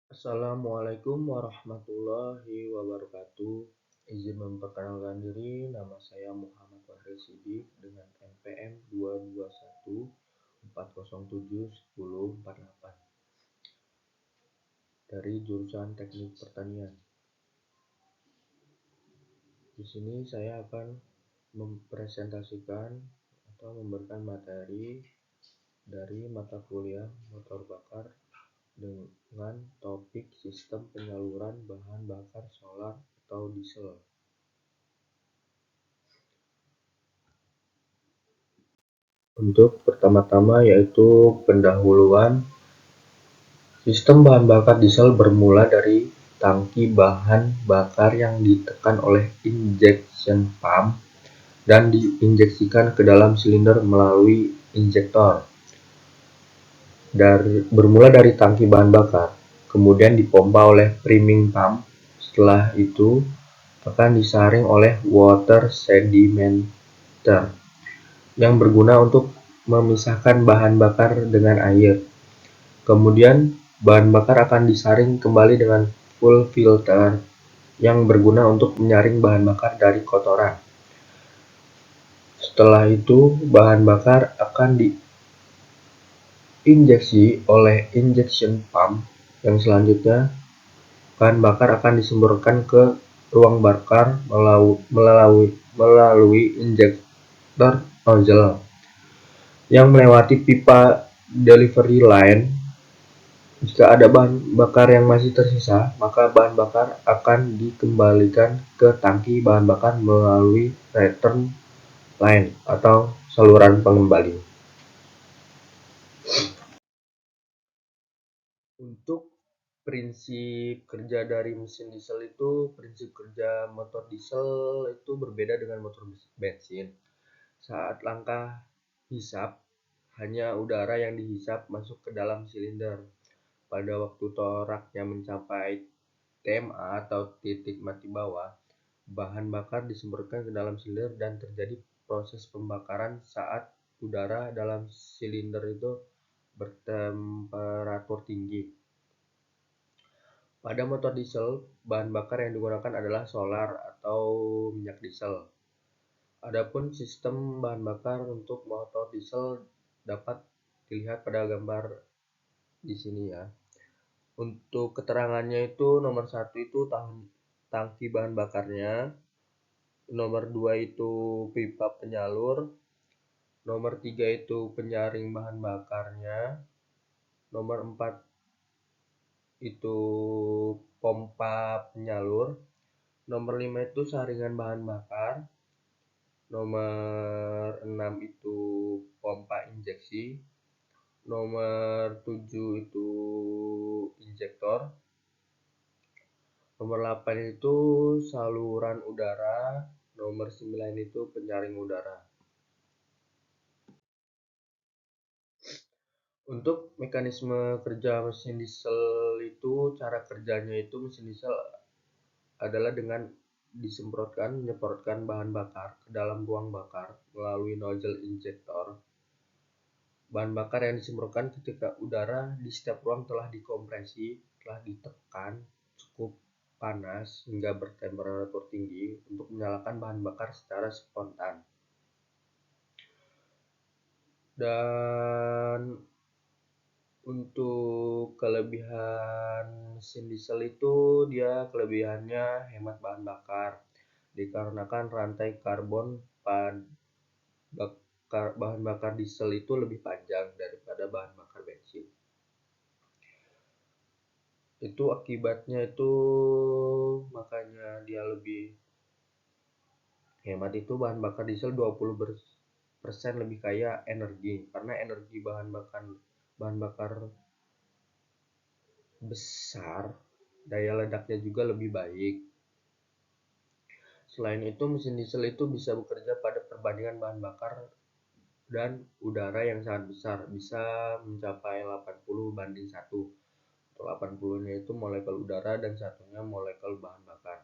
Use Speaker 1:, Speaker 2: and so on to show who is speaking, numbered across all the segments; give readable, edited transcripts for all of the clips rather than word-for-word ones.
Speaker 1: Assalamualaikum warahmatullahi wabarakatuh. Izin memperkenalkan diri, nama saya Muhammad Fahri Sidik dengan NPM 22140710048 dari jurusan Teknik Pertanian. Di sini saya akan mempresentasikan atau memberikan materi dari mata kuliah motor bakar dengan topik sistem penyaluran bahan bakar solar atau diesel. Untuk pertama-tama yaitu pendahuluan. Sistem bahan bakar diesel bermula dari tangki bahan bakar yang ditekan oleh injection pump dan diinjeksikan ke dalam silinder melalui injektor. Bermula dari tangki bahan bakar, kemudian dipompa oleh priming pump. Setelah itu akan disaring oleh water sedimenter yang berguna untuk memisahkan bahan bakar dengan air. Kemudian bahan bakar akan disaring kembali dengan full filter yang berguna untuk menyaring bahan bakar dari kotoran. Setelah itu bahan bakar akan diinjeksi oleh injection pump yang selanjutnya bahan bakar akan disemburkan ke ruang bakar melalui injektor nozzle yang melewati pipa delivery line. Jika ada bahan bakar yang masih tersisa, maka bahan bakar akan dikembalikan ke tangki bahan bakar melalui return line atau saluran pengembali. Untuk prinsip kerja dari mesin diesel itu, prinsip kerja motor diesel itu berbeda dengan motor bensin. Saat langkah hisap, hanya udara yang dihisap masuk ke dalam silinder. Pada waktu toraknya mencapai TMA atau titik mati bawah, bahan bakar disemburkan ke dalam silinder dan terjadi proses pembakaran saat udara dalam silinder itu bertemperatur tinggi. Pada motor diesel, bahan bakar yang digunakan adalah solar atau minyak diesel. Adapun sistem bahan bakar untuk motor diesel dapat dilihat pada gambar di sini ya. Untuk keterangannya itu nomor 1 itu tangki bahan bakarnya, nomor 2 itu pipa penyalur, nomor 3 itu penyaring bahan bakarnya, nomor 4 itu pompa penyalur, nomor 5 itu saringan bahan bakar, nomor 6 itu pompa injeksi, nomor 7 itu injektor, nomor 8 itu saluran udara, nomor 9 itu penyaring udara. Untuk mekanisme kerja mesin diesel itu, cara kerjanya itu mesin diesel adalah dengan menyemprotkan bahan bakar ke dalam ruang bakar melalui nozzle injektor. Bahan bakar yang disemprotkan ketika udara di setiap ruang telah dikompresi, telah ditekan cukup panas hingga bertemperatur tinggi untuk menyalakan bahan bakar secara spontan. Dan untuk kelebihan mesin diesel itu, dia kelebihannya hemat bahan bakar dikarenakan rantai karbon bahan bakar diesel itu lebih panjang daripada bahan bakar bensin. Itu akibatnya itu makanya dia lebih hemat, itu bahan bakar diesel 20% lebih kaya energi karena energi bahan bakar besar, daya ledaknya juga lebih baik. Selain itu, mesin diesel itu bisa bekerja pada perbandingan bahan bakar dan udara yang sangat besar, bisa mencapai 80:1. 80-nya itu molekul udara dan satunya molekul bahan bakar.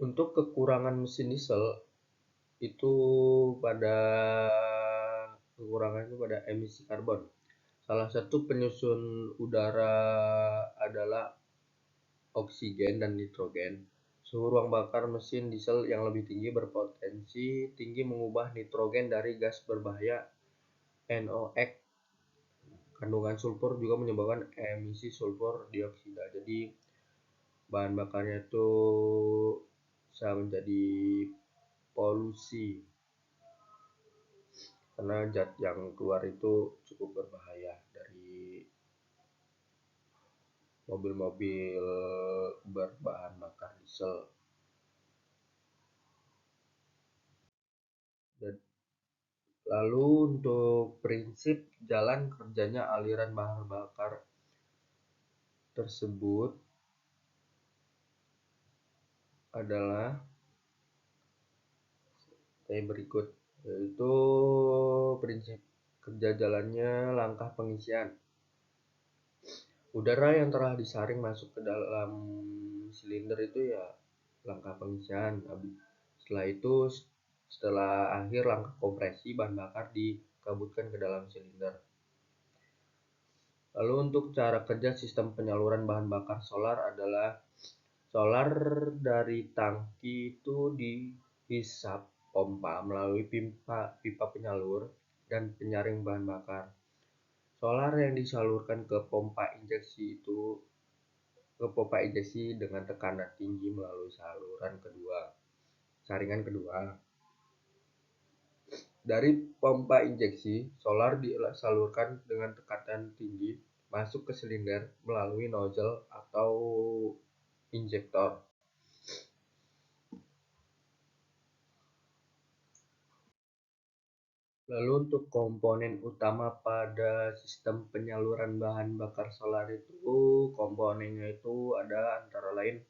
Speaker 1: Untuk kekurangan mesin diesel itu pada emisi karbon. Salah satu penyusun udara adalah oksigen dan nitrogen. Suhu ruang bakar mesin diesel yang lebih tinggi berpotensi tinggi mengubah nitrogen dari gas berbahaya NOx. Kandungan sulfur juga menyebabkan emisi sulfur dioksida. Jadi bahan bakarnya itu bisa menjadi polusi karena zat yang keluar itu cukup berbahaya dari mobil-mobil berbahan bakar diesel. Lalu untuk prinsip jalan kerjanya aliran bahan bakar tersebut adalah kayak berikut, yaitu prinsip kerja jalannya langkah pengisian. Udara yang telah disaring masuk ke dalam silinder itu ya langkah pengisian. Setelah itu, setelah akhir langkah kompresi, bahan bakar dikabutkan ke dalam silinder. Lalu untuk cara kerja sistem penyaluran bahan bakar solar adalah solar dari tangki itu dihisap pompa melalui pipa penyalur dan penyaring bahan bakar. Solar yang disalurkan ke pompa injeksi dengan tekanan tinggi melalui saringan kedua. Dari pompa injeksi, solar disalurkan dengan tekanan tinggi masuk ke silinder melalui nozzle atau injektor. Lalu untuk komponen utama pada sistem penyaluran bahan bakar solar itu, komponennya itu ada antara lain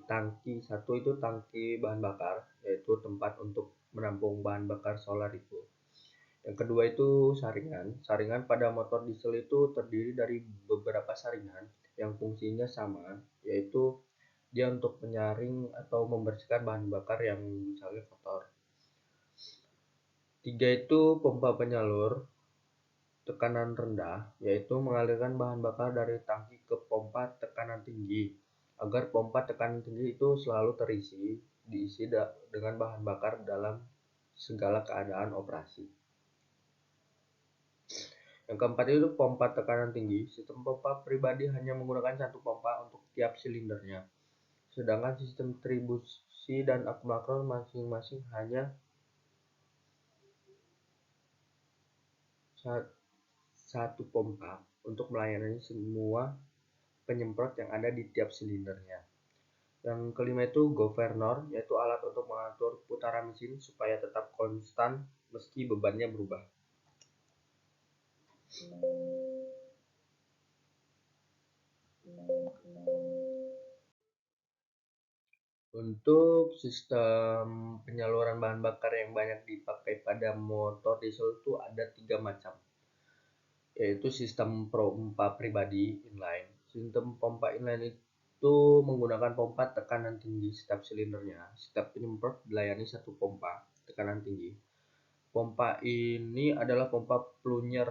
Speaker 1: tangki satu itu tangki bahan bakar, yaitu tempat untuk menampung bahan bakar solar itu. Yang kedua itu saringan. Saringan pada motor diesel itu terdiri dari beberapa saringan yang fungsinya sama, yaitu dia untuk menyaring atau membersihkan bahan bakar yang misalnya kotor. Tiga itu pompa penyalur tekanan rendah, yaitu mengalirkan bahan bakar dari tangki ke pompa tekanan tinggi, agar pompa tekanan tinggi itu selalu diisi dengan bahan bakar dalam segala keadaan operasi. Yang keempat itu pompa tekanan tinggi. Sistem pompa pribadi hanya menggunakan satu pompa untuk tiap silindernya, sedangkan sistem distribusi dan akumulator masing-masing hanya satu pompa untuk melayani semua penyemprot yang ada di tiap silindernya. Yang kelima itu governor, yaitu alat untuk mengatur putaran mesin supaya tetap konstan meski bebannya berubah. Untuk sistem penyaluran bahan bakar yang banyak dipakai pada motor diesel itu ada 3 macam, yaitu sistem pompa pribadi inline. Sistem pompa inline itu menggunakan pompa tekanan tinggi setiap silindernya. Setiap penyemprot dilayani satu pompa tekanan tinggi. Pompa ini adalah pompa plunyer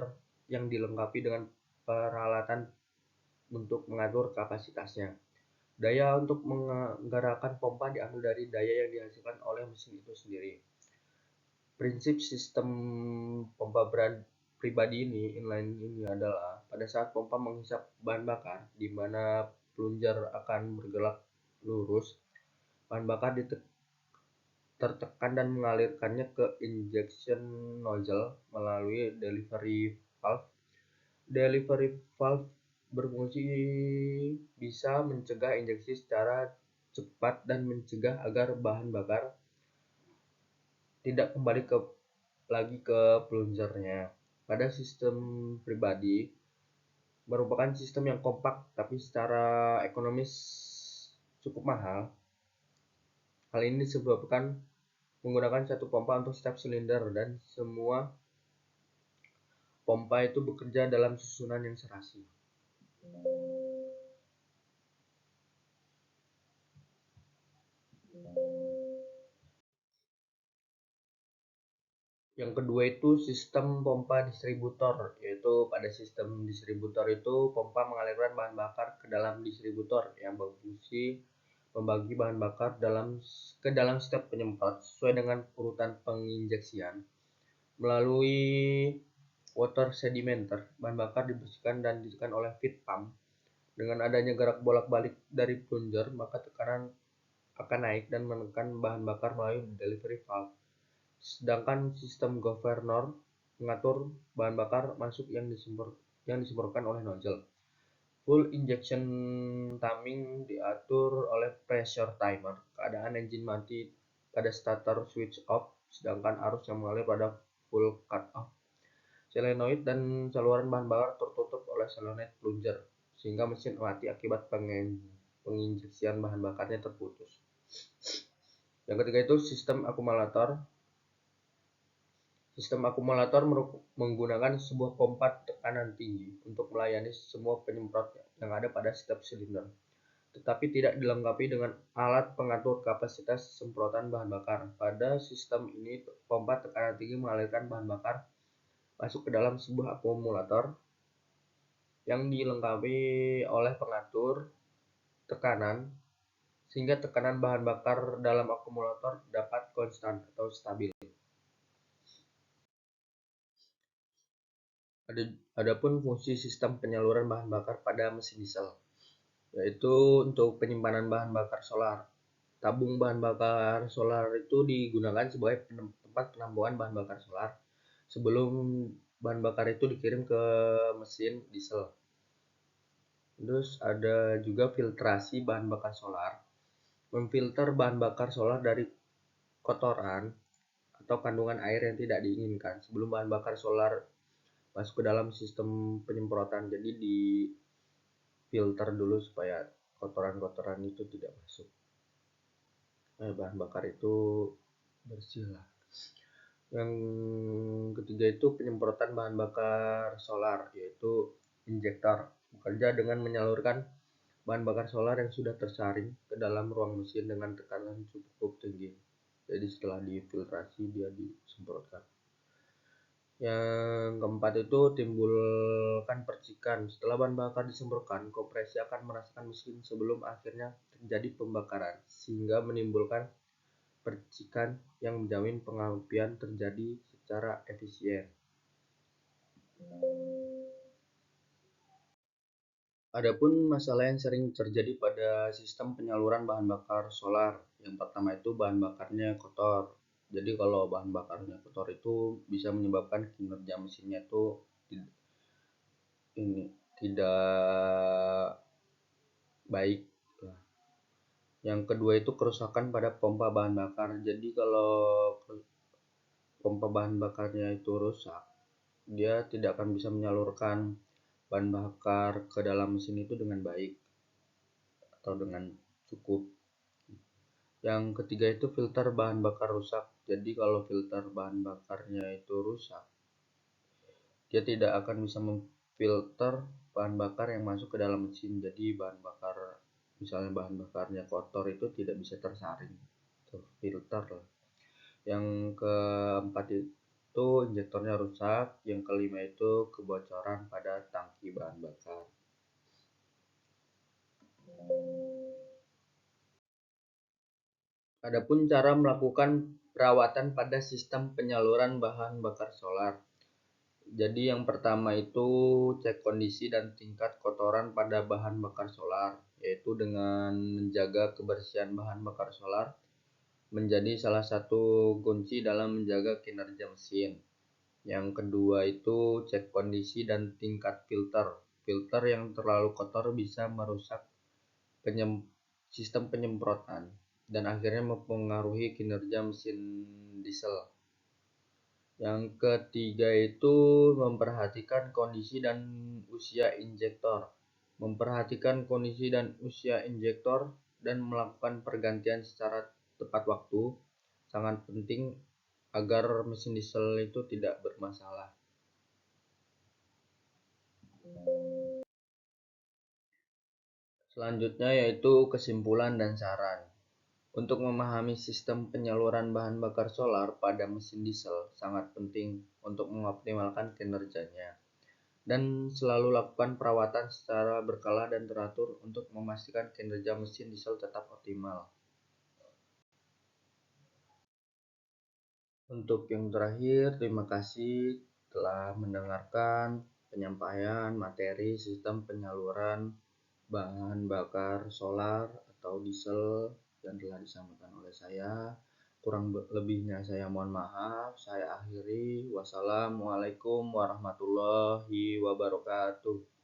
Speaker 1: yang dilengkapi dengan peralatan untuk mengatur kapasitasnya. Daya untuk menggerakkan pompa diambil dari daya yang dihasilkan oleh mesin itu sendiri. Prinsip sistem pompa pribadi inline ini adalah pada saat pompa menghisap bahan bakar, di mana plunger akan bergerak lurus, bahan bakar tertekan dan mengalirkannya ke injection nozzle melalui delivery valve. Delivery valve berfungsi bisa mencegah injeksi secara cepat dan mencegah agar bahan bakar tidak kembali lagi ke plungernya. Pada sistem pribadi merupakan sistem yang kompak tapi secara ekonomis cukup mahal. Hal ini disebabkan menggunakan satu pompa untuk setiap silinder dan semua pompa itu bekerja dalam susunan yang serasi. Yang kedua itu sistem pompa distributor, yaitu pada sistem distributor itu pompa mengalirkan bahan bakar ke dalam distributor yang berfungsi membagi bahan bakar ke dalam step penyemprot sesuai dengan urutan penginjeksian. Melalui water sedimenter, bahan bakar dibersihkan dan ditekan oleh feed pump. Dengan adanya gerak bolak-balik dari plunger, maka tekanan akan naik dan menekan bahan bakar melalui delivery valve. Sedangkan sistem governor mengatur bahan bakar masuk yang disemprotkan oleh nozzle. Full injection timing diatur oleh pressure timer. Keadaan engine mati pada starter switch off, sedangkan arus yang mengalir pada full cut off. Solenoid dan saluran bahan bakar tertutup oleh solenoid plunger, sehingga mesin mati akibat penginjeksian bahan bakarnya terputus. Yang ketiga itu sistem akumulator. Sistem akumulator menggunakan sebuah pompa tekanan tinggi untuk melayani semua penyemprot yang ada pada setiap silinder, tetapi tidak dilengkapi dengan alat pengatur kapasitas semprotan bahan bakar. Pada sistem ini, pompa tekanan tinggi mengalirkan bahan bakar masuk ke dalam sebuah akumulator yang dilengkapi oleh pengatur tekanan, sehingga tekanan bahan bakar dalam akumulator dapat konstan atau stabil. Adapun fungsi sistem penyaluran bahan bakar pada mesin diesel, yaitu untuk penyimpanan bahan bakar solar. Tabung bahan bakar solar itu digunakan sebagai tempat penampungan bahan bakar solar sebelum bahan bakar itu dikirim ke mesin diesel. Terus ada juga filtrasi bahan bakar solar. Memfilter bahan bakar solar dari kotoran atau kandungan air yang tidak diinginkan sebelum bahan bakar solar masuk ke dalam sistem penyemprotan. Jadi di filter dulu supaya kotoran-kotoran itu tidak masuk. Bahan bakar itu bersih lah. Yang ketiga itu penyemprotan bahan bakar solar, yaitu injektor. Bekerja dengan menyalurkan bahan bakar solar yang sudah tersaring ke dalam ruang mesin dengan tekanan cukup tinggi. Jadi setelah difiltrasi dia disemprotkan. Yang keempat itu timbulkan percikan. Setelah bahan bakar disemprotkan, kompresi akan merasakan mesin sebelum akhirnya terjadi pembakaran, sehingga menimbulkan percikan yang menjamin pengapian terjadi secara efisien. Adapun masalah yang sering terjadi pada sistem penyaluran bahan bakar solar, yang pertama itu bahan bakarnya kotor. Jadi kalau bahan bakarnya kotor itu bisa menyebabkan kinerja mesinnya itu tidak baik. Yang kedua itu kerusakan pada pompa bahan bakar. Jadi kalau pompa bahan bakarnya itu rusak, dia tidak akan bisa menyalurkan bahan bakar ke dalam mesin itu dengan baik atau dengan cukup. Yang ketiga itu filter bahan bakar rusak. Jadi kalau filter bahan bakarnya itu rusak, dia tidak akan bisa memfilter bahan bakar yang masuk ke dalam mesin. Jadi bahan bakar, misalnya bahan bakarnya kotor, itu tidak bisa tersaring, terfilter lah. Yang keempat itu injektornya rusak. Yang kelima itu kebocoran pada tangki bahan bakar. Adapun cara melakukan perawatan pada sistem penyaluran bahan bakar solar. Jadi yang pertama itu cek kondisi dan tingkat kotoran pada bahan bakar solar, yaitu dengan menjaga kebersihan bahan bakar solar menjadi salah satu kunci dalam menjaga kinerja mesin. Yang kedua itu cek kondisi dan tingkat filter. Filter yang terlalu kotor bisa merusak sistem penyemprotan dan akhirnya mempengaruhi kinerja mesin diesel. Yang ketiga itu memperhatikan kondisi dan usia injektor. Memperhatikan kondisi dan usia injektor dan melakukan pergantian secara tepat waktu sangat penting agar mesin diesel itu tidak bermasalah. Selanjutnya yaitu kesimpulan dan saran. Untuk memahami sistem penyaluran bahan bakar solar pada mesin diesel sangat penting untuk mengoptimalkan kinerjanya. Dan selalu lakukan perawatan secara berkala dan teratur untuk memastikan kinerja mesin diesel tetap optimal. Untuk yang terakhir, terima kasih telah mendengarkan penyampaian materi sistem penyaluran bahan bakar solar atau diesel yang telah disampaikan oleh saya. Kurang lebihnya saya mohon maaf. Saya akhiri. Wassalamualaikum warahmatullahi wabarakatuh.